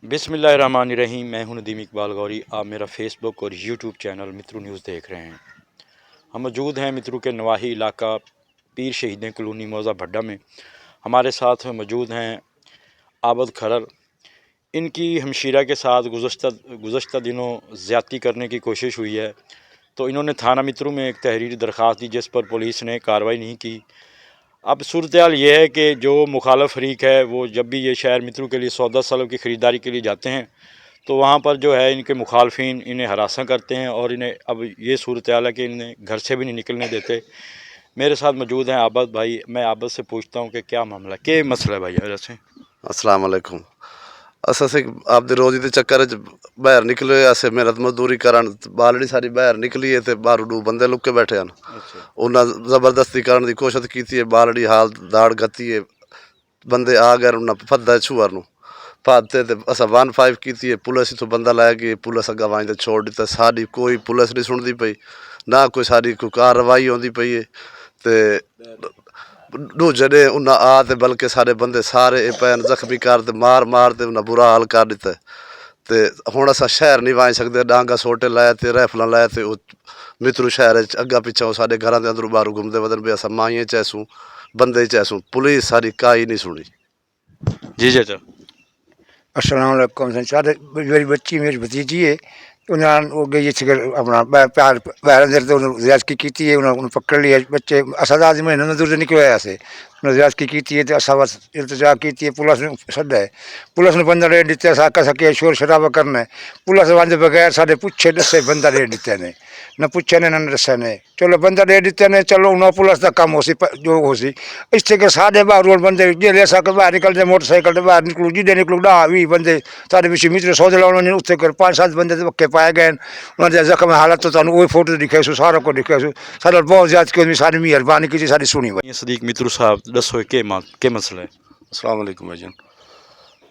बिस्मिल्लाहिर्रहमानिर्रहीम। मैं हूं नदीम इकबाल गौरी। आप मेरा फेसबुक और यूट्यूब चैनल मित्रू न्यूज़ देख रहे हैं। हम मौजूद हैं मित्रू के नवाही इलाका पीर शहीदें कॉलोनी मौज़ा भड्डा में। हमारे साथ मौजूद हैं आबद खरर। इनकी हमशीरा के साथ गुज़श्ता दिनों ज़्यादती करने की कोशिश हुई है, तो इन्होंने थाना मित्रू में एक तहरीरी दरख्वास्त दी जिस पर पुलिस ने कार्रवाई नहीं की। अब सूरत-ए-हाल ये है कि जो मुखालफ फरीक है वो जब भी ये शहर मित्रू के लिए सौदा सालों की ख़रीदारी के लिए जाते हैं तो वहाँ पर जो है इनके मुखालफिन इन्हें हरासा करते हैं और इन्हें अब ये सूरत-ए-हाल है कि इन्हें घर से भी नहीं निकलने देते। मेरे साथ मौजूद हैं आबद भाई। मैं आबद से पूछता हूँ कि क्या मामला, क्या मसला है भाई वैसे? अस्सलाम वालेकुम। असें आपदे रोज़ी दे चक्कर च बाहर निकले, असें मेहनत मजदूरी करन, बालड़ी सारी बाहर निकली है, बाहर दो बंदे लुके बैठे हैं। उन्हें जबरदस्ती करने की कोशिश की है, बालड़ी हाल दाड़ गती है, बंदे आ गए, उन्हें फद्दा छुअर नू फादते तो अस 15 की है। पुलिस इतों बंदा लै गई, पुलिस अग्गा वाई छोड़ दिता। साड़ी कोई पुलिस नहीं सुनती पई, ना कोई साड़ी कोई कार्रवाई होती पई है। तो दूजे ने उन्हें आ बल्कि सारे बंदे सारे पैन जख्मी कर मार मार के उन्हें बुरा हाल कर दिता। तो हुण अस शहर नहीं वाई सकते, डांगा सोटे लाए थे, राइफल लाए थे, मित्रू शहर अग्गा पिछा साढ़े घर के अंदरों बाहरों घूमते बदन पे। अस माइए चैसूँ बंदे चैसूँ, पुलिस सारी काई नहीं सुनी। जी चाचा। अस्सलाम वालेकुम। साढ़े मेरी बच्ची मेरी भतीजी है, उन्हें वो गई अपना प्यार पैर अंदर तो ज्यादती की है। उन्हें पकड़ लिया बच्चे असादा महीने में दूर से निकले ऐसे उन्हें ज्यादती की है। तो असा बस इल्तजा की है, पुलिस ने सदा है, पुलिस ने बंदा रेट दिता। अस आखा सके शोर शराबा करना है, पुलिस वाले बगैर साढ़े पुछे दसे बंदा रेट दिता ने, न पुछे ने न दसा ने। चलो बंदा रेट दिता ने, चलो उन्हें पुलिस का कम हो सी जो हो सी। इस के साढ़े बाहर रोड बंदे जेले अस बाहर निकलते मोटरसाइकिल से बाहर निकलू जिदे निकलू 10-20 बंदे साढ़े पिछले मित्र सौदे लाने उत्थे कर 5-7 बंदे तो पक्के पाए गए। उन्होंने जख्म हालत तो तुम वही फोटो दिखे सो, सारा कुछ दिखे सो। सारे बहुत ज्यादा की सारी मेहरबानी की सारी सुनी भाई। सदीक मित्रू साहब दसो के मसला है? अस्सलाम वालेकुम भाईजान।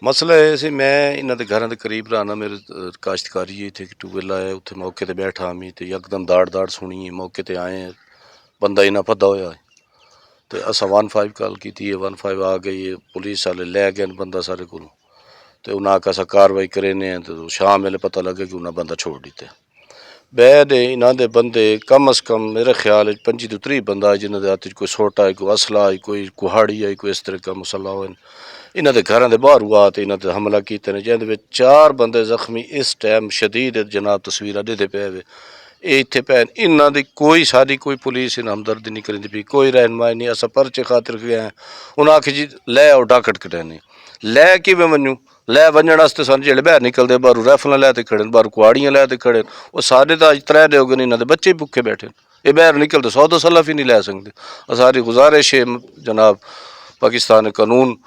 मसला है सी, मैं इन्होंने घर के करीब रहना, मेरे काश्तकारी है, इतने ट्यूबवेल आया, उत्थे मौके पर बैठा मी तो यकदम दाड़ दाड़ सुनी, मौके पर आए, बंदा इन्ना फद्दा होया है। तो अस 15 कॉल की, 15 आ गई है, पुलिस वाले लै गए बंदा सारे को। तो उन्हें आखा अस कार्रवाई करेने, तो शाम वेले पता लगे कि उन्हें बंदा छोड़ दिता। बैद इन्हों के बंदे कम अज़ कम मेरे ख्याल 25 तो 30 बंदा है, जिन्होंने हत्थ कोई सोटा है, कोई असला है, कोई कुहाड़ी है, कोई इस तरह का मसला हो। इन्हों के घर के बाहर हुआ तो इन्होंने हमला किए ने, जिन्हें 4 बंदे जख्मी इस टाइम शदीद जनाब तस्वीर दिखते पे वे। ये इतने भैन इन्हों की कोई सारी कोई पुलिस इन्हें हमदर्दी नहीं करी पी, कोई रहनुमाई नहीं। अस परचे खातिर गए हैं, उन्हें आखी जी लै आओ डाकट कटाने, लै कि मैं वनूँ लै वजन वास्ते सन जेड़े बाहर निकलते, बाहरों राइफल लैते खड़े, बाहरों कुआड़ियाँ लैते खड़े। वो सारे तो अज 3 दिन हो गए, इन्होंने बच्चे भुखे बैठे, ये बाहर निकलते सौदा सलफ ही नहीं लै सकते। सारी गुजारिश है जनाब पाकिस्तान कानून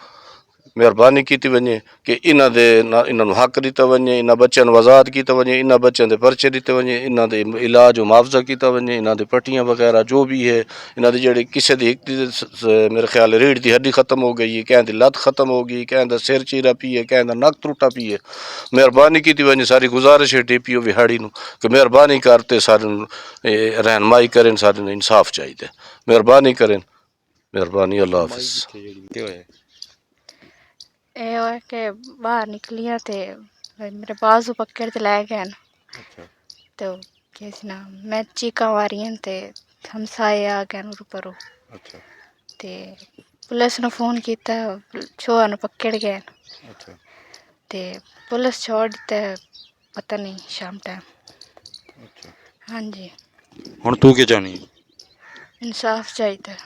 मेहरबानी की वजे कि इन्होंने हक दिता वजे, इन्होंने बच्चों को आज़ाद किया वजे, इन्होंने बच्चों के परचे दिते वजे, इन्होंने इलाज मुआवजा किया वजे, इन्होंने पट्टियाँ वगैरह जो भी है। इन्होंने जेडे किसी की एक मेरे ख्याल रीढ़ की हड्डी खत्म हो गई है, कहीं की लत्त खत्म हो गई, कहीं का सिर चीरा पी है, कहीं का नक त्रुटा पी है। मेहरबानी की वजे सारी गुजारिश है DPO विहाड़ी कि मेहरबानी करते सारे रहनमाई करें, सारे इंसाफ चाहिए, मेहरबानी करें, मेहरबानी। अल्लाह हाफिज़। के बाहर निकलिया थे, मेरे बाजू पकड़ के लै गए। तो कैसे ना मैं चीका मारियां थे, हमसाए आ गए ऊपर। ते पुलिस ने फ़ोन किया, छोआ ने पकड़ गए। ते पुलिस छोड़ दिता, पता नहीं शाम टाइम। हाँ जी। हुण तू क्या चाहनी है? इंसाफ चाहिए।